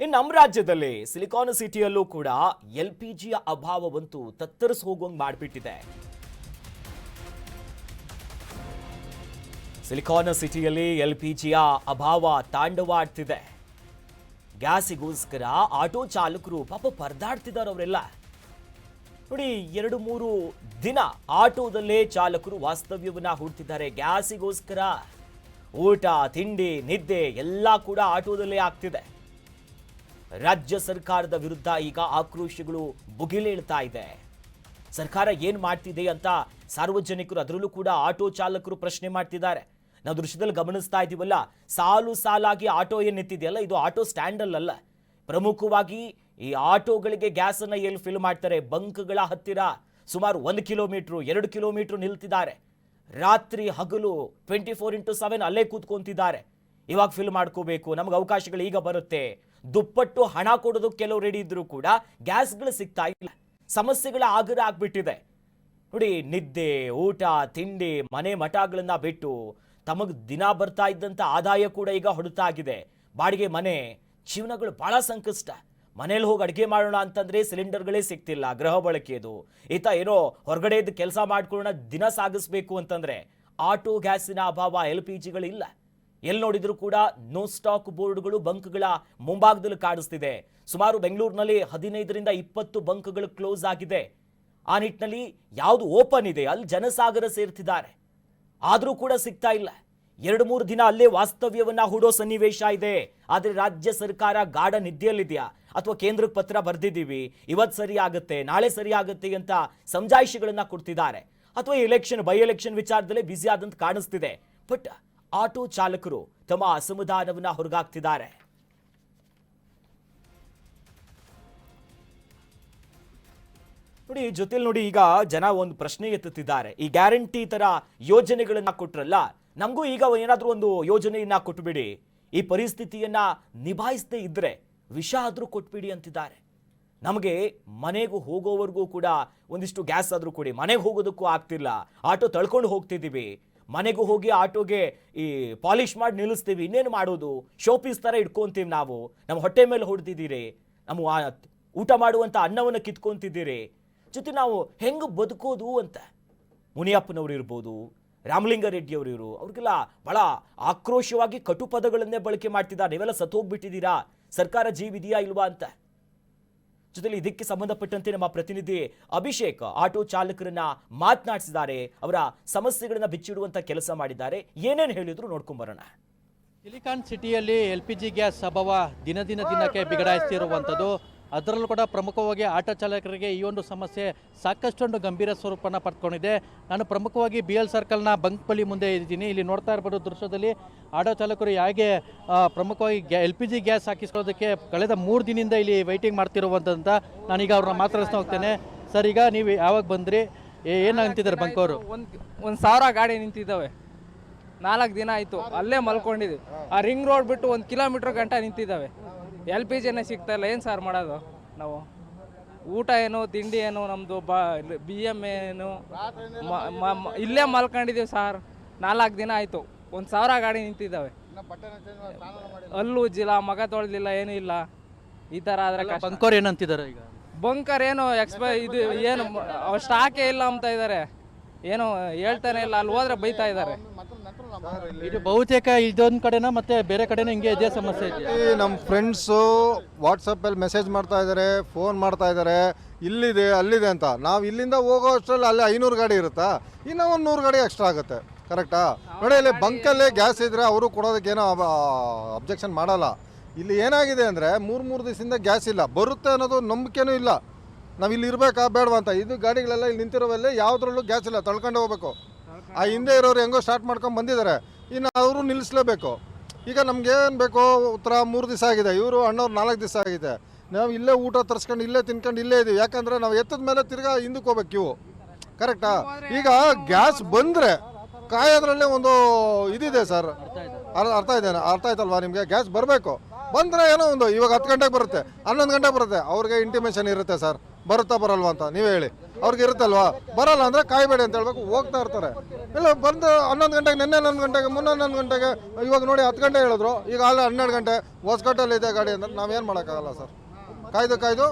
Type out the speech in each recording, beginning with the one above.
ಇನ್ನು ನಮ್ಮ ರಾಜ್ಯದಲ್ಲಿ ಸಿಲಿಕಾನ್ ಸಿಟಿಯಲ್ಲೂ ಕೂಡ LPG ಅಭಾವವಂತೂ ತತ್ತರಿಸಿ ಹೋಗುವಂಗೆ ಮಾಡಿಬಿಟ್ಟಿದೆ. ಸಿಲಿಕಾನ್ ಸಿಟಿಯಲ್ಲಿ LPG ಅಭಾವ ತಾಂಡವಾಡ್ತಿದೆ. ಗ್ಯಾಸಿಗೋಸ್ಕರ ಆಟೋ ಚಾಲಕರು ಪಾಪ ಪರದಾಡ್ತಿದ್ದಾರೆ. ಅವರೆಲ್ಲ ನೋಡಿ, 2-3 ದಿನ ಆಟೋದಲ್ಲೇ ಚಾಲಕರು ವಾಸ್ತವ್ಯವನ್ನ ಹೂಡ್ತಿದ್ದಾರೆ. ಗ್ಯಾಸಿಗೋಸ್ಕರ ಊಟ, ತಿಂಡಿ, ನಿದ್ದೆ ಎಲ್ಲ ಕೂಡ ಆಟೋದಲ್ಲೇ ಆಗ್ತಿದೆ. ರಾಜ್ಯ ಸರ್ಕಾರದ ವಿರುದ್ಧ ಈಗ ಆಕ್ರೋಶಗಳು ಭುಗಿಲೇಳ್ತಾ ಇದೆ. ಸರ್ಕಾರ ಏನ್ ಮಾಡ್ತಿದೆ ಅಂತ ಸಾರ್ವಜನಿಕರು, ಅದರಲ್ಲೂ ಕೂಡ ಆಟೋ ಚಾಲಕರು ಪ್ರಶ್ನೆ ಮಾಡ್ತಿದ್ದಾರೆ. ನಾವು ದೃಶ್ಯದಲ್ಲಿ ಗಮನಿಸ್ತಾ ಇದೀವಲ್ಲ, ಸಾಲು ಸಾಲಾಗಿ ಆಟೋ ಏನ್ ನಿಂತಿದೆಯಲ್ಲ, ಇದು ಆಟೋ ಸ್ಟ್ಯಾಂಡ್ ಅಲ್ಲ. ಪ್ರಮುಖವಾಗಿ ಈ ಆಟೋಗಳಿಗೆ ಗ್ಯಾಸ್ ಅನ್ನ ಎಲ್ಲಿ ಫಿಲ್ ಮಾಡ್ತಾರೆ, ಬಂಕ್ಗಳ ಹತ್ತಿರ ಸುಮಾರು 1 ಕಿಲೋಮೀಟರ್ 2 ಕಿಲೋಮೀಟರ್ ನಿಲ್ತಿದ್ದಾರೆ. ರಾತ್ರಿ ಹಗಲು 24x7 ಅಲ್ಲೇ ಕೂತ್ಕೊಂತಿದ್ದಾರೆ. ಇವಾಗ ಫಿಲ್ ಮಾಡ್ಕೋಬೇಕು, ನಮ್ಗೆ ಅವಕಾಶಗಳು ಈಗ ಬರುತ್ತೆ. ದುಪ್ಪಟ್ಟು ಹಣ ಕೊಡೋದಕ್ಕೆ ಕೆಲವು ರೆಡಿ ಇದ್ರು ಕೂಡ ಗ್ಯಾಸ್ಗಳು ಸಿಗ್ತಾ ಇಲ್ಲ. ಸಮಸ್ಯೆಗಳ ಆಗರ ಆಗ್ಬಿಟ್ಟಿದೆ. ನೋಡಿ, ನಿದ್ದೆ, ಊಟ, ತಿಂಡಿ, ಮನೆ ಮಠಗಳನ್ನ ಬಿಟ್ಟು ತಮಗ್ ದಿನ ಬರ್ತಾ ಇದ್ದಂತ ಆದಾಯ ಕೂಡ ಈಗ ಹೊಡೆತ ಆಗಿದೆ. ಬಾಡಿಗೆ ಮನೆ, ಜೀವನಗಳು ಬಹಳ ಸಂಕಷ್ಟ. ಮನೇಲಿ ಹೋಗಿ ಅಡುಗೆ ಮಾಡೋಣ ಅಂತಂದ್ರೆ ಸಿಲಿಂಡರ್ಗಳೇ ಸಿಗ್ತಿಲ್ಲ, ಗೃಹ ಬಳಕೆದು. ಈತ ಏನೋ ಹೊರಗಡೆ ಇದ್ದು ಕೆಲಸ ಮಾಡ್ಕೊಳ್ಳೋಣ, ದಿನ ಸಾಗಿಸ್ಬೇಕು ಅಂತಂದ್ರೆ ಆಟೋ ಗ್ಯಾಸಿನ ಅಭಾವ, LPGಗಳಿಲ್ಲ. ಎಲ್ಲಿ ನೋಡಿದ್ರು ಕೂಡ ನೋ ಸ್ಟಾಕ್ ಬೋರ್ಡ್ಗಳು ಬಂಕ್ಗಳ ಮುಂಭಾಗದಲ್ಲಿ ಕಾಣಿಸ್ತಿದೆ. ಸುಮಾರು ಬೆಂಗಳೂರಿನಲ್ಲಿ 15ರಿಂದ 20 ಬಂಕ್ಗಳು ಕ್ಲೋಸ್ ಆಗಿದೆ. ಆ ನಿಟ್ಟಿನಲ್ಲಿ ಯಾವುದು ಓಪನ್ ಇದೆ ಅಲ್ಲಿ ಜನಸಾಗರ ಸೇರ್ತಿದ್ದಾರೆ. ಆದರೂ ಕೂಡ ಸಿಗ್ತಾ ಇಲ್ಲ. 2-3 ದಿನ ಅಲ್ಲೇ ವಾಸ್ತವ್ಯವನ್ನ ಹೂಡೋ ಸನ್ನಿವೇಶ ಇದೆ. ಆದ್ರೆ ರಾಜ್ಯ ಸರ್ಕಾರ ಗಾಢ ನಿದ್ದೆಯಲ್ಲಿದೆಯಾ, ಅಥವಾ ಕೇಂದ್ರಕ್ಕೆ ಪತ್ರ ಬರೆದಿದ್ದೀವಿ, ಇವತ್ತು ಸರಿ ಆಗುತ್ತೆ, ನಾಳೆ ಸರಿ ಆಗುತ್ತೆ ಅಂತ ಸಮಜಾಯಿಷಿಗಳನ್ನ ಕೊಡ್ತಿದ್ದಾರೆ, ಅಥವಾ ಬೈ ಎಲೆಕ್ಷನ್ ವಿಚಾರದಲ್ಲೇ ಬ್ಯುಸಿ ಆದಂತ ಕಾಣಿಸ್ತಿದೆ. ಬಟ್ ಆಟೋ ಚಾಲಕರು ತಮ್ಮ ಅಸಮಾಧಾನವನ್ನ ಹೊರಗಾಗ್ತಿದ್ದಾರೆ. ನೋಡಿ, ಜೊತೆಲಿ ನೋಡಿ, ಈಗ ಜನ ಒಂದು ಪ್ರಶ್ನೆ ಎತ್ತುತ್ತಿದ್ದಾರೆ. ಈ ಗ್ಯಾರಂಟಿ ತರ ಯೋಜನೆಗಳನ್ನ ಕೊಟ್ರಲ್ಲ, ನಮಗೂ ಈಗ ಏನಾದ್ರೂ ಒಂದು ಯೋಜನೆಯನ್ನ ಕೊಟ್ಬಿಡಿ, ಈ ಪರಿಸ್ಥಿತಿಯನ್ನ ನಿಭಾಯಿಸದೇ ಇದ್ರೆ ವಿಷ ಆದ್ರೂ ಕೊಟ್ಬಿಡಿ ಅಂತಿದ್ದಾರೆ. ನಮಗೆ ಮನೆಗೂ ಹೋಗೋವರೆಗೂ ಕೂಡ ಒಂದಿಷ್ಟು ಗ್ಯಾಸ್ ಆದ್ರೂ ಕೊಡಿ, ಮನೆಗೆ ಹೋಗೋದಕ್ಕೂ ಆಗ್ತಿಲ್ಲ, ಆಟೋ ತಳ್ಕೊಂಡು ಹೋಗ್ತಿದ್ದೀವಿ, ಮನೆಗೂ ಹೋಗಿ ಆಟೋಗೆ ಈ ಪಾಲಿಶ್ ಮಾಡಿ ನಿಲ್ಲಿಸ್ತೀವಿ, ಇನ್ನೇನು ಮಾಡೋದು, ಶೋಪೀಸ್ ತರ ಇಟ್ಕೊಂತೀವಿ ನಾವು, ನಮ್ಮ ಹೊಟ್ಟೆ ಮೇಲೆ ಹೊಡೆದಿದ್ದೀರಿ, ನಮ್ಮ ಊಟ ಮಾಡುವಂತ ಅನ್ನವನ್ನು ಕಿತ್ಕೊಂತಿದ್ದೀರಿ, ಜೊತೆ ನಾವು ಹೆಂಗೆ ಬದುಕೋದು ಅಂತ ಮುನಿಯಪ್ಪನವರು ಇರ್ಬೋದು, ರಾಮಲಿಂಗಾರೆಡ್ಡಿ ಅವರು ಅವ್ರಿಗೆಲ್ಲ ಬಹಳ ಆಕ್ರೋಶವಾಗಿ ಕಟು ಪದಗಳನ್ನೇ ಬಳಕೆ ಮಾಡ್ತಿದ್ದಾರೆ. ನೀವೆಲ್ಲ ಸತ್ತೋಗ್ಬಿಟ್ಟಿದ್ದೀರಾ, ಸರ್ಕಾರ ಜೀವಿದೆಯಾ ಇಲ್ವಾ ಅಂತ. ಜೊತೆಲಿ ಇದಕ್ಕೆ ಸಂಬಂಧಪಟ್ಟಂತೆ ನಮ್ಮ ಪ್ರತಿನಿಧಿ ಅಭಿಷೇಕ್ ಆಟೋ ಚಾಲಕರನ್ನ ಮಾತನಾಡಿಸಿದ್ದಾರೆ. ಅವರ ಸಮಸ್ಯೆಗಳನ್ನ ಬಿಚ್ಚಿಡುವಂತ ಕೆಲಸ ಮಾಡಿದ್ದಾರೆ. ಏನೇನು ಹೇಳಿದ್ರು ನೋಡ್ಕೊಂಡ್ ಬರೋಣ. ಸಿಲಿಕಾನ್ ಸಿಟಿಯಲ್ಲಿ LPG ಗ್ಯಾಸ್ ಅಭಾವ ದಿನಕ್ಕೆ ಬಿಗಡಾಯಿಸ್ತಿರುವಂಥದ್ದು. ಅದರಲ್ಲೂ ಕೂಡ ಪ್ರಮುಖವಾಗಿ ಆಟೋ ಚಾಲಕರಿಗೆ ಈ ಒಂದು ಸಮಸ್ಯೆ ಸಾಕಷ್ಟೊಂದು ಗಂಭೀರ ಸ್ವರೂಪನ ಪಡ್ಕೊಂಡಿದೆ. ನಾನು ಪ್ರಮುಖವಾಗಿ BL ಸರ್ಕಲ್ನ ಬಂಕ್ ಬಳಿ ಮುಂದೆ ಇದ್ದೀನಿ. ಇಲ್ಲಿ ನೋಡ್ತಾ ಇರ್ಬೋದು ದೃಶ್ಯದಲ್ಲಿ ಆಟೋ ಚಾಲಕರು ಹೇಗೆ ಪ್ರಮುಖವಾಗಿ LPG ಗ್ಯಾಸ್ ಹಾಕಿಸ್ಕೊಳ್ಳೋದಕ್ಕೆ ಕಳೆದ 3 ದಿನದಿಂದ ಇಲ್ಲಿ ವೈಟಿಂಗ್ ಮಾಡ್ತಿರುವಂಥದ್ದು. ನಾನೀಗ ಅವ್ರನ್ನ ಮಾತಾಡಿಸ್ತಾ ಹೋಗ್ತೇನೆ. ಸರ್, ಈಗ ನೀವು ಯಾವಾಗ ಬಂದ್ರಿ, ಏನು ಅಂತಿದ್ದಾರೆ ಬಂಕ್ ಅವರು? 1,000 ಗಾಡಿ ನಿಂತಿದ್ದಾವೆ, 4 ದಿನ ಆಯಿತು, ಅಲ್ಲೇ ಮಲ್ಕೊಂಡಿದ್ವಿ. ಆ ರಿಂಗ್ ರೋಡ್ ಬಿಟ್ಟು 1 ಕಿಲೋಮೀಟರ್ ಗಂಟ ನಿಂತಿದ್ದಾವೆ. LPGನೇ ಸಿಗ್ತಾ ಇಲ್ಲ. ಏನು ಸಾರ್ ಮಾಡೋದು ನಾವು? ಊಟ ಏನು, ತಿಂಡಿ ಏನು, ನಮ್ಮದು BM ಏನು, ಇಲ್ಲೇ ಮಲ್ಕೊಂಡಿದ್ದೀವಿ ಸರ್. 4 ದಿನ ಆಯಿತು, 1,000 ಗಾಡಿ ನಿಂತಿದ್ದಾವೆ. ಅಲ್ಲೂ ಉಜ್ಜಿಲ್ಲ, ಮಗ ತೊಳೆದಿಲ್ಲ, ಏನೂ ಇಲ್ಲ. ಈ ಥರ ಆದರೆ ಬಂಕವ್ರು ಏನಂತಿದ್ದಾರೆ ಈಗ? ಬಂಕರ್ ಏನು ಇದು ಏನು ಸ್ಟಾಕೇ ಇಲ್ಲ ಅಂತ ಇದ್ದಾರೆ, ಏನು ಹೇಳ್ತಾನೆ ಇಲ್ಲ. ಅಲ್ಲಿ ಹೋದ್ರೆ ಬೈತಾ ಇದ್ದಾರೆ. ಇದು ಬಹುತೇಕ ಇದೊಂದು ಕಡೆನ ಮತ್ತೆ ಬೇರೆ ಕಡೆನೂ ಹಿಂಗೆ ಇದೇ ಸಮಸ್ಯೆ ಇದೆ. ನಮ್ಮ ಫ್ರೆಂಡ್ಸು ವಾಟ್ಸಪ್ಪಲ್ಲಿ ಮೆಸೇಜ್ ಮಾಡ್ತಾ ಇದ್ದಾರೆ, ಫೋನ್ ಮಾಡ್ತಾ ಇದ್ದಾರೆ, ಇಲ್ಲಿದೆ ಅಲ್ಲಿದೆ ಅಂತ. ನಾವು ಇಲ್ಲಿಂದ ಹೋಗೋ ಅಷ್ಟರಲ್ಲಿ ಅಲ್ಲಿ 500 ಗಾಡಿ ಇರುತ್ತಾ, ಇನ್ನೂ ಒಂದು 100 ಗಾಡಿ ಎಕ್ಸ್ಟ್ರಾ ಆಗುತ್ತೆ. ಕರೆಕ್ಟಾ? ನೋಡಿ, ಇಲ್ಲಿ ಬಂಕಲ್ಲಿ ಗ್ಯಾಸ್ ಇದ್ದರೆ ಅವರು ಕೊಡೋದಕ್ಕೆ ಏನೋ ಅಬ್ಜೆಕ್ಷನ್ ಮಾಡಲ್ಲ. ಇಲ್ಲಿ ಏನಾಗಿದೆ ಅಂದರೆ 3 ದಿವಸದಿಂದ ಗ್ಯಾಸ್ ಇಲ್ಲ, ಬರುತ್ತೆ ಅನ್ನೋದು ನಂಬಿಕೆನೂ ಇಲ್ಲ. ನಾವು ಇಲ್ಲಿ ಇರಬೇಕಾ ಬೇಡವಾ ಅಂತ. ಇದು ಗಾಡಿಗಳೆಲ್ಲ ಇಲ್ಲಿ ನಿಂತಿರೋವಲ್ಲೇ ಯಾವುದ್ರಲ್ಲೂ ಗ್ಯಾಸ್ ಇಲ್ಲ, ತಳ್ಕೊಂಡು ಹೋಗ್ಬೇಕು. ಆ ಹಿಂದೆ ಇರೋರು ಹೆಂಗೋ ಸ್ಟಾರ್ಟ್ ಮಾಡ್ಕೊಂಡು ಬಂದಿದ್ದಾರೆ, ಇನ್ನು ಅವರು ನಿಲ್ಲಿಸಲೇಬೇಕು. ಈಗ ನಮ್ಗೆ ಏನು ಬೇಕೋ ಉತ್ತರ 3 ದಿವಸ ಆಗಿದೆ, ಇವರು ಅಣ್ಣವ್ರು 4 ದಿವಸ ಆಗಿದೆ. ನಾವು ಇಲ್ಲೇ ಊಟ ತರಿಸ್ಕೊಂಡು ಇಲ್ಲೇ ತಿನ್ಕೊಂಡು ಇಲ್ಲೇ ಇದ್ದೀವಿ. ಯಾಕಂದರೆ ನಾವು ಎತ್ತದ ಮೇಲೆ ತಿರ್ಗಾ ಹಿಂದಕ್ಕೆ ಹೋಗ್ಬೇಕು ಇವು. ಕರೆಕ್ಟಾ? ಈಗ ಗ್ಯಾಸ್ ಬಂದರೆ ಕಾಯೋದ್ರಲ್ಲೇ ಒಂದು ಇದಿದೆ ಸರ್, ಅರ್ಥ ಆಯ್ತಲ್ವಾ ನಿಮಗೆ? ಗ್ಯಾಸ್ ಬರಬೇಕು, ಬಂದರೆ ಏನೋ ಒಂದು ಇವಾಗ 10 ಗಂಟೆಗೆ ಬರುತ್ತೆ, 11 ಗಂಟೆಗೆ ಬರುತ್ತೆ, ಅವ್ರಿಗೆ ಇಂಟಿಮೇಷನ್ ಇರುತ್ತೆ ಸರ್. ಬರುತ್ತಾ ಬರಲ್ವಾ ಅಂತ ನೀವೇ ಹೇಳಿ. ಅವ್ರಿಗೆ ಇರುತ್ತಲ್ವಾ, ಬರಲ್ಲ ಅಂದರೆ ಕಾಯಬೇಡಿ ಅಂತ ಹೇಳ್ಬೇಕು, ಹೋಗ್ತಾ ಇರ್ತಾರೆ. ಇಲ್ಲ ಬಂದು 11 ಗಂಟೆಗೆ, ನಿನ್ನೆ 11 ಗಂಟೆಗೆ, ಮುನ್ನ 11 ಗಂಟೆಗೆ, ಇವಾಗ ನೋಡಿ 10 ಗಂಟೆ ಹೇಳಿದ್ರು, ಈಗ ಅಲ್ಲ 12 ಗಂಟೆ ಹೊಸಕಟ್ಟಲ್ಲಿ ಇದೆ ಗಾಡಿ ಅಂದ್ರೆ ನಾವೇನು ಮಾಡೋಕ್ಕಾಗಲ್ಲ ಸರ್. ಕಾಯ್ದು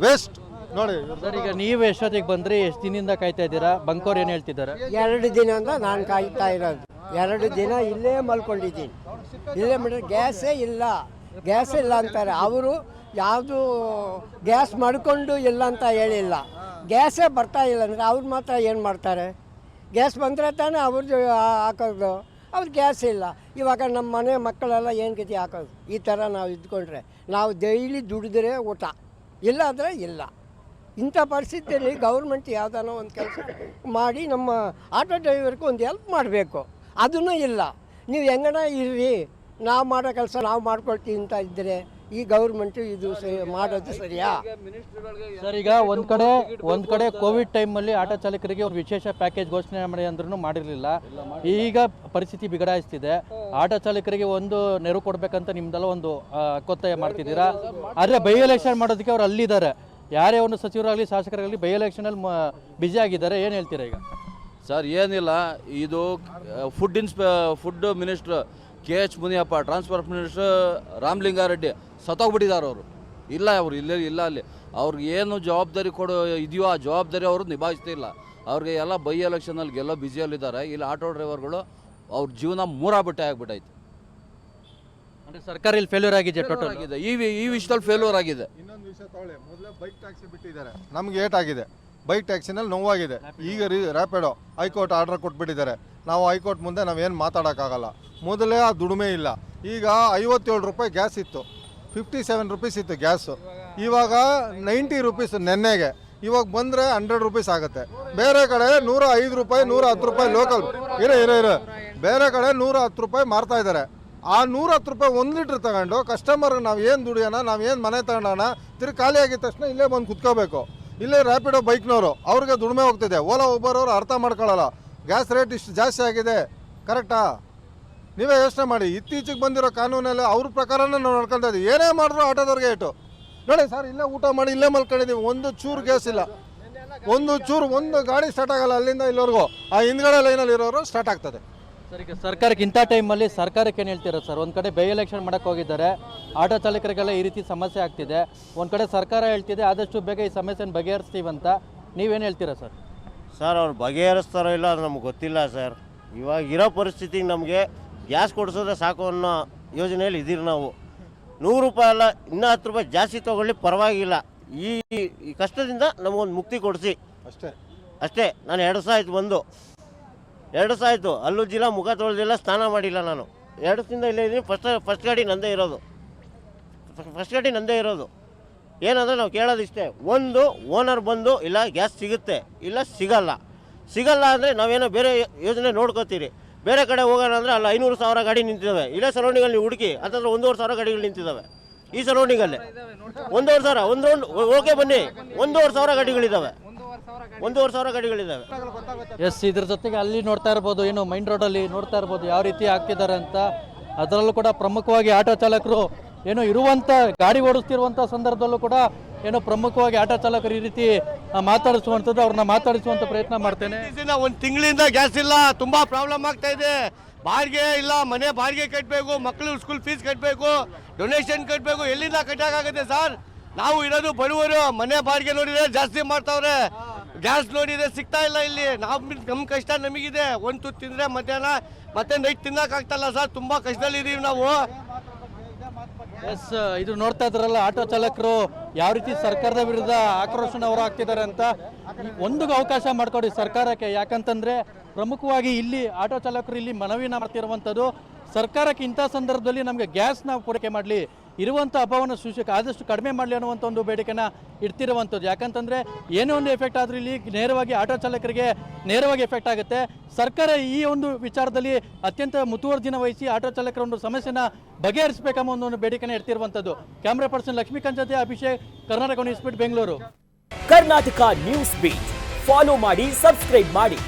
ವೇಸ್ಟ್ ನೋಡಿ. ಸರ್ ಈಗ ನೀವು ಎಷ್ಟೊತ್ತಿಗೆ ಬಂದ್ರಿ, ಎಷ್ಟು ದಿನದಿಂದ ಕಾಯ್ತಾ ಇದ್ದೀರಾ? ಬಂಕೋರು ಏನು ಹೇಳ್ತಿದ್ದಾರೆ? 2 ದಿನದಿಂದ ನಾನು ಕಾಯ್ತಾ ಇರೋದು. 2 ದಿನ ಇಲ್ಲೇ ಮಲ್ಕೊಂಡಿದ್ದೀನಿ. ಇಲ್ಲೇ ಮಾಡಿದ್ರೆ ಗ್ಯಾಸೇ ಇಲ್ಲ ಅಂತಾರೆ ಅವರು. ಯಾವುದು ಗ್ಯಾಸ್ ಮಾಡಿಕೊಂಡು ಇಲ್ಲ ಅಂತ ಹೇಳಿಲ್ಲ, ಗ್ಯಾಸೇ ಬರ್ತಾ ಇಲ್ಲ ಅಂದರೆ ಅವ್ರು ಮಾತ್ರ ಏನು ಮಾಡ್ತಾರೆ? ಗ್ಯಾಸ್ ಬಂದರೆ ತಾನೇ ಅವ್ರದ್ದು ಹಾಕೋದು. ಅವ್ರು ಗ್ಯಾಸ್ ಇಲ್ಲ. ಇವಾಗ ನಮ್ಮ ಮನೆ ಮಕ್ಕಳೆಲ್ಲ ಏನು ಗತಿ ಹಾಕೋದು? ಈ ಥರ ನಾವು ಇದ್ಕೊಂಡ್ರೆ ನಾವು ಡೈಲಿ ದುಡಿದ್ರೆ ಊಟ, ಇಲ್ಲ ಅಂದರೆ ಇಲ್ಲ. ಇಂಥ ಪರಿಸ್ಥಿತಿಯಲ್ಲಿ ಗೌರ್ಮೆಂಟ್ ಯಾವುದಾನೋ ಒಂದು ಕೆಲಸ ಮಾಡಿ ನಮ್ಮ ಆಟೋ ಡ್ರೈವರ್ಗೆ ಒಂದು ಹೆಲ್ಪ್ ಮಾಡಬೇಕು. ಅದೂ ಇಲ್ಲ. ನೀವು ಹೆಂಗನ ಇರ್ರಿ, ನಾವು ಮಾಡೋ ಕೆಲಸ ನಾವು ಮಾಡ್ಕೊಳ್ತೀವಿ ಅಂತ ಇದ್ದರೆ ಈ ಗೌರ್ಮೆಂಟು ಇದು ಮಾಡೋದು ಸರಿಯಾ? ಸರ್ ಈಗ ಒಂದು ಕಡೆ ಕೋವಿಡ್ ಟೈಮಲ್ಲಿ ಆಟೋ ಚಾಲಕರಿಗೆ ಒಂದು ವಿಶೇಷ ಪ್ಯಾಕೇಜ್ ಘೋಷಣೆ ಮಾಡಿ ಅಂದ್ರೂ ಮಾಡಿರಲಿಲ್ಲ. ಈಗ ಪರಿಸ್ಥಿತಿ ಬಿಗಡಾಯಿಸ್ತಿದೆ. ಆಟೋ ಚಾಲಕರಿಗೆ ಒಂದು ನೆರವು ಕೊಡಬೇಕಂತ ನಿಮ್ದೆಲ್ಲ ಒಂದು ಒತ್ತಾಯ ಮಾಡ್ತಿದ್ದೀರಾ. ಆದರೆ ಬೈ ಎಲೆಕ್ಷನ್ ಮಾಡೋದಕ್ಕೆ ಅವ್ರು ಅಲ್ಲಿದ್ದಾರೆ. ಯಾರೇ ಒಂದು ಸಚಿವರಾಗಲಿ ಶಾಸಕರಾಗಲಿ ಬೈ ಎಲೆಕ್ಷನಲ್ಲಿ ಬ್ಯುಸಿ ಆಗಿದ್ದಾರೆ. ಏನು ಹೇಳ್ತೀರಾ ಈಗ? ಸರ್ ಏನಿಲ್ಲ, ಇದು food minister KH Muniyappa, transport minister Ramalinga Reddy ಸತ್ತೋಗ್ಬಿಟ್ಟಿದ್ದಾರೆ. ಅವರು ಇಲ್ಲ ಅಲ್ಲಿ ಅವ್ರಿಗೆ ಏನು ಜವಾಬ್ದಾರಿ ಇದೆಯೋ ಆ ಜವಾಬ್ದಾರಿ ಅವರು ನಿಭಾಯಿಸ್ತಿಲ್ಲ. ಅವ್ರಿಗೆ ಎಲ್ಲ ಬೈ ಎಲೆಕ್ಷನಲ್ಲಿ ಗೆಲ್ಲೋ ಬ್ಯುಸಿಯಲ್ಲಿದ್ದಾರೆ. ಇಲ್ಲಿ ಆಟೋ ಡ್ರೈವರ್ಗಳು ಅವ್ರ ಜೀವನ ಮೂರಾಬಿಟ್ಟೆ ಆಗ್ಬಿಟ್ಟೈತೆ. ಅಂದರೆ ಸರ್ಕಾರ ಇಲ್ಲಿ ಫೇಲ್ಯೂರ್ ಆಗಿದೆ, ಟೋಟಲ್ ಆಗಿದೆ. ಈ ವಿಷಯದಲ್ಲಿ ಫೇಲ್ಯೂರ್ ಆಗಿದೆ. ಇನ್ನೊಂದು ವಿಷಯ ತಗೊಳ್ಳಿ, ಮೊದಲೇ ಬೈಕ್ ಟ್ಯಾಕ್ಸಿ ಬಿಟ್ಟಿದ್ದಾರೆ, ನಮ್ಗೆ ಏಟ್ ಆಗಿದೆ. ಬೈಕ್ ಟ್ಯಾಕ್ಸಿನಲ್ಲಿ ನೋವಾಗಿದೆ. ಈಗ ರ್ಯಾಪಿಡೋ ಹೈಕೋರ್ಟ್ ಆರ್ಡರ್ ಕೊಟ್ಬಿಟ್ಟಿದ್ದಾರೆ. ನಾವು ಹೈಕೋರ್ಟ್ ಮುಂದೆ ನಾವೇನು ಮಾತಾಡೋಕ್ಕಾಗಲ್ಲ. ಮೊದಲೇ ಆ ದುಡಿಮೆ ಇಲ್ಲ. ಈಗ 57 ರೂಪಾಯಿ ಗ್ಯಾಸ್ ಇತ್ತು, 57 ರುಪೀಸ್ ಇತ್ತು ಗ್ಯಾಸು. ಇವಾಗ 90 ರುಪೀಸ್ ನೆನ್ನೆಗೆ. ಇವಾಗ ಬಂದರೆ 100 ರುಪೀಸ್ ಆಗುತ್ತೆ. ಬೇರೆ ಕಡೆ 105 ರೂಪಾಯಿ, 110 ರೂಪಾಯಿ ಲೋಕಲ್ ಇರೋ ಬೇರೆ ಕಡೆ 110 ರೂಪಾಯಿ ಮಾರ್ತಾ ಇದ್ದಾರೆ. ಆ 110 ರೂಪಾಯಿ 1 ಲೀಟ್ರ್ ತಗೊಂಡು ಕಸ್ಟಮರ್ಗೆ ನಾವು ಏನು ದುಡಿಯೋಣ, ನಾವು ಏನು ಮನೆ ತಗೊಂಡೋಣ, ತಿರುಗಿ ಖಾಲಿ ಆಗಿದ ತಕ್ಷಣ ಇಲ್ಲೇ ಬಂದು ಕುತ್ಕೋಬೇಕು. ಇಲ್ಲೇ ರ್ಯಾಪಿಡೋ ಬೈಕ್ನವರು ಅವ್ರಿಗೆ ದುಡಿಮೆ ಹೋಗ್ತಿದೆ. ಓಲಾ ಉಬರ್ ಅವರು ಅರ್ಥ ಮಾಡ್ಕೊಳ್ಳಲ್ಲ. ಗ್ಯಾಸ್ ರೇಟ್ ಇಷ್ಟು ಜಾಸ್ತಿ ಆಗಿದೆ, ಕರೆಕ್ಟಾ? ನೀವೇ ಯೋಚನೆ ಮಾಡಿ. ಇತ್ತೀಚೆಗೆ ಬಂದಿರೋ ಕಾನೂನಲ್ಲಿ ಅವ್ರ ಪ್ರಕಾರನೇ ನಾವು ನಡ್ಕೊಳ್ತಾ ಇದ್ದೀವಿ. ಏನೇ ಮಾಡಿದ್ರು ಆಟೋದವ್ರಿಗೆ ಏಟು. ನೋಡಿ ಸರ್, ಇಲ್ಲೇ ಊಟ ಮಾಡಿ ಇಲ್ಲೇ ಮಲ್ಕೊಂಡಿದ್ದೀವಿ. ಒಂದು ಚೂರು ಗ್ಯಾಸ್ ಇಲ್ಲ, ಒಂದು ಗಾಡಿ ಸ್ಟಾರ್ಟ್ ಆಗಲ್ಲ ಅಲ್ಲಿಂದ ಇಲ್ಲಿವರೆಗೂ. ಆ ಹಿಂದ್ಗಡೆ ಲೈನಲ್ಲಿ ಇರೋರು ಸ್ಟಾರ್ಟ್ ಆಗ್ತದೆ. ಸರ್ ಈಗ ಸರ್ಕಾರಕ್ಕೆ ಇಂಥ ಟೈಮಲ್ಲಿ ಸರ್ಕಾರಕ್ಕೆ ಏನು ಹೇಳ್ತೀರಾ ಸರ್? ಒಂದು ಕಡೆ ಬೈ ಎಲೆಕ್ಷನ್ ಮಾಡೋಕ್ಕೆ ಹೋಗಿದ್ದಾರೆ, ಆಟೋ ಚಾಲಕರಿಗೆಲ್ಲ ಈ ರೀತಿ ಸಮಸ್ಯೆ ಆಗ್ತಿದೆ. ಒಂದು ಕಡೆ ಸರ್ಕಾರ ಹೇಳ್ತಿದೆ ಆದಷ್ಟು ಬೇಗ ಈ ಸಮಸ್ಯೆನ ಬಗೆಹರಿಸ್ತೀವಂತ. ನೀವೇನು ಹೇಳ್ತೀರಾ ಸರ್? ಸರ್ ಅವ್ರು ಬಗೆಹರಿಸ್ತಾರೋ ಇಲ್ಲ ಅದು ನಮ್ಗೆ ಗೊತ್ತಿಲ್ಲ ಸರ್. ಇವಾಗ ಇರೋ ಪರಿಸ್ಥಿತಿಗೆ ನಮಗೆ ಗ್ಯಾಸ್ ಕೊಡಿಸೋದ್ರೆ ಸಾಕು ಅನ್ನೋ ಯೋಜನೆಯಲ್ಲಿ ಇದ್ದೀರಿ ನಾವು. 100 ರೂಪಾಯಿ ಅಲ್ಲ, ಇನ್ನೂ 10 ರೂಪಾಯಿ ಜಾಸ್ತಿ ತೊಗೊಳ್ಳಿ, ಪರವಾಗಿಲ್ಲ. ಈ ಕಷ್ಟದಿಂದ ನಮಗೊಂದು ಮುಕ್ತಿ ಕೊಡಿಸಿ ಅಷ್ಟೇ. ನಾನು 2 ದಿವಸ ಆಯಿತು ಬಂದು, 2 ದಿವಸ ಆಯಿತು. ಅಲ್ಲುಜ್ಜಿಲ್ಲ, ಮುಖ ತೊಳೆದಿಲ್ಲ, ಸ್ನಾನ ಮಾಡಿಲ್ಲ. ನಾನು 2 ದಿವಸದಿಂದ ಇಲ್ಲೇ ಇದ್ದೀನಿ. ಫಸ್ಟ್ ಗಾಡಿ ನಂದೇ ಇರೋದು. ಏನಂದರೆ ನಾವು ಕೇಳೋದಿಷ್ಟೇ, ಒಂದು ಓನರ್ ಬಂದು ಇಲ್ಲ ಗ್ಯಾಸ್ ಸಿಗುತ್ತೆ, ಇಲ್ಲ ಸಿಗಲ್ಲ ಅಂದರೆ ನಾವೇನೋ ಬೇರೆ ಯೋಜನೆ ನೋಡ್ಕೋತೀರಿ. ಬೇರೆ ಕಡೆ ಹೋಗೋಣ ಅಂದರೆ ಅಲ್ಲಿ 500,000 ಗಾಡಿ ನಿಂತಿದ್ದಾವೆ. ಇಲ್ಲೇ ಸರೌಂಡಿಂಗಲ್ಲಿ ಹುಡುಕಿ ಅಂತಂದ್ರೆ 1,500,000 ಗಾಡಿಗಳು ನಿಂತಿದ್ದಾವೆ ಈ ಸರೌಂಡಿಂಗಲ್ಲೇ. 1,500,000 ಒಂದು ರೌಂಡ್ ಓಕೆ ಬನ್ನಿ, 1,500,000 ಗಾಡಿಗಳಿದ್ದಾವೆ. ಎಸ್, ಇದ್ರ ಜೊತೆಗೆ ಅಲ್ಲಿ ನೋಡ್ತಾ ಇರ್ಬೋದು, ಏನು ಮೈನ್ ರೋಡಲ್ಲಿ ನೋಡ್ತಾ ಇರ್ಬೋದು ಯಾವ ರೀತಿ ಆಗ್ತಿದ್ದಾರೆ ಅಂತ. ಅದರಲ್ಲೂ ಕೂಡ ಪ್ರಮುಖವಾಗಿ ಆಟೋ ಚಾಲಕರು ಏನು ಇರುವಂಥ ಗಾಡಿ ಓಡಿಸ್ತಿರುವಂಥ ಸಂದರ್ಭದಲ್ಲೂ ಕೂಡ ಏನೋ ಪ್ರಮುಖವಾಗಿ ಆಟೋ ಚಾಲಕರು ಈ ರೀತಿ ಮಾತಾಡಿಸುವಂಥದ್ದು, ಅವ್ರನ್ನ ಮಾತಾಡಿಸುವಂಥ ಪ್ರಯತ್ನ ಮಾಡ್ತೇನೆ. ಒಂದು ತಿಂಗಳಿಂದ ಗ್ಯಾಸ್ ಇಲ್ಲ, ತುಂಬ ಪ್ರಾಬ್ಲಮ್ ಆಗ್ತಾ ಇದೆ. ಬಾಡಿಗೆ ಇಲ್ಲ, ಮನೆ ಬಾಡಿಗೆ ಕಟ್ಟಬೇಕು, ಮಕ್ಕಳು ಸ್ಕೂಲ್ ಫೀಸ್ ಕಟ್ಟಬೇಕು, ಡೊನೇಷನ್ ಕಟ್ಟಬೇಕು. ಎಲ್ಲಿಂದ ಕಟ್ಟೋಕ್ಕಾಗುತ್ತೆ ಸರ್? ನಾವು ಇರೋದು ಬಡವರು. ಮನೆ ಬಾಡಿಗೆ ನೋಡಿದ್ರೆ ಜಾಸ್ತಿ ಮಾಡ್ತಾವ್ರೆ, ಗ್ಯಾಸ್ ನೋಡಿದ್ರೆ ಸಿಗ್ತಾ ಇಲ್ಲ ಇಲ್ಲಿ. ನಮ್ಮ ಕಷ್ಟ ನಮಗಿದೆ. ಒಂದು ತುತ್ತು ತಿಂದರೆ ಮಧ್ಯಾಹ್ನ ಮತ್ತೆ ನೈಟ್ ತಿನ್ನೋಕ್ಕಾಗ್ತಲ್ಲ ಸರ್. ತುಂಬ ಕಷ್ಟದಲ್ಲಿದ್ದೀವಿ ನಾವು. ಎಸ್, ಇದು ನೋಡ್ತಾ ಇದ್ರಲ್ಲ ಆಟೋ ಚಾಲಕರು ಯಾವ ರೀತಿ ಸರ್ಕಾರದ ವಿರುದ್ಧ ಆಕ್ರೋಶನ ಹೊರಹಾಕ್ತಿದ್ದಾರೆ ಅಂತ. ಒಂದು ಅವಕಾಶ ಮಾಡಿಕೊಡಿ ಸರ್ಕಾರಕ್ಕೆ. ಯಾಕಂತಂದ್ರೆ ಪ್ರಮುಖವಾಗಿ ಇಲ್ಲಿ ಆಟೋ ಚಾಲಕರು ಇಲ್ಲಿ ಮನವಿನ ಮಾಡ್ತಿರುವಂಥದ್ದು, ಸರ್ಕಾರಕ್ಕೆ ಇಂಥ ಸಂದರ್ಭದಲ್ಲಿ ನಮಗೆ ಗ್ಯಾಸ್ನ ಪೂರೈಕೆ ಮಾಡಲಿ, ಇರುವಂಥ ಅಭಾವನ ಆದಷ್ಟು ಕಡಿಮೆ ಮಾಡಲಿ ಅನ್ನುವಂಥ ಒಂದು ಬೇಡಿಕೆನ ಇಡ್ತಿರುವಂಥದ್ದು. ಯಾಕಂತಂದರೆ ಏನೋ ಒಂದು ಎಫೆಕ್ಟ್ ಆದರೂ ಇಲ್ಲಿ ನೇರವಾಗಿ ಆಟೋ ಚಾಲಕರಿಗೆ ನೇರವಾಗಿ ಎಫೆಕ್ಟ್ ಆಗುತ್ತೆ. ಸರ್ಕಾರ ಈ ಒಂದು ವಿಚಾರದಲ್ಲಿ ಅತ್ಯಂತ ಮುತುವರ್ಜಿನ ವಹಿಸಿ ಆಟೋ ಚಾಲಕರ ಒಂದು ಸಮಸ್ಯೆನ ಬಗೆಹರಿಸಬೇಕೆಂಬ ಒಂದು ಬೇಡಿಕೆನ ಇಡ್ತಿರುವಂಥದ್ದು. ಕ್ಯಾಮ್ರಾ ಪರ್ಸನ್ ಲಕ್ಷ್ಮೀಕಾಂತ್ ಜೊತೆ Abhishek, Karnataka news beat, Bengaluru. Karnataka news beat follow ಮಾಡಿ, ಸಬ್ಸ್ಕ್ರೈಬ್ ಮಾಡಿ.